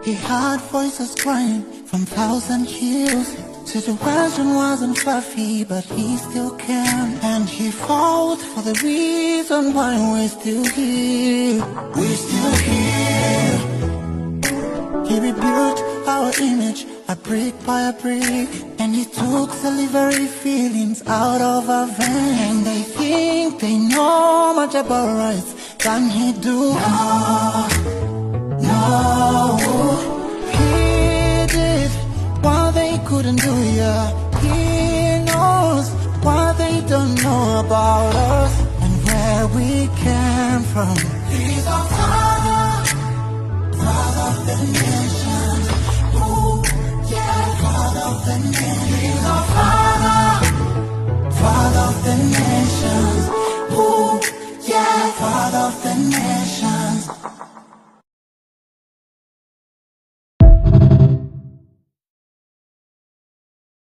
He heard voices crying from thousand hills. Situation wasn't fluffy, but he still came. And he fought for the reason why we're still here. We're still here. He rebuilt our image, a brick by a brick. And he took delivery feelings out of our veins. And they think they know much about rights than he do. No, he did what they couldn't do, yeah. He knows what they don't know about us and where we came from. He's our Father, Father of the nations. Oh, yeah, Father of the nations. He's our Father, Father of the nations. Oh, yeah, Father of the nations.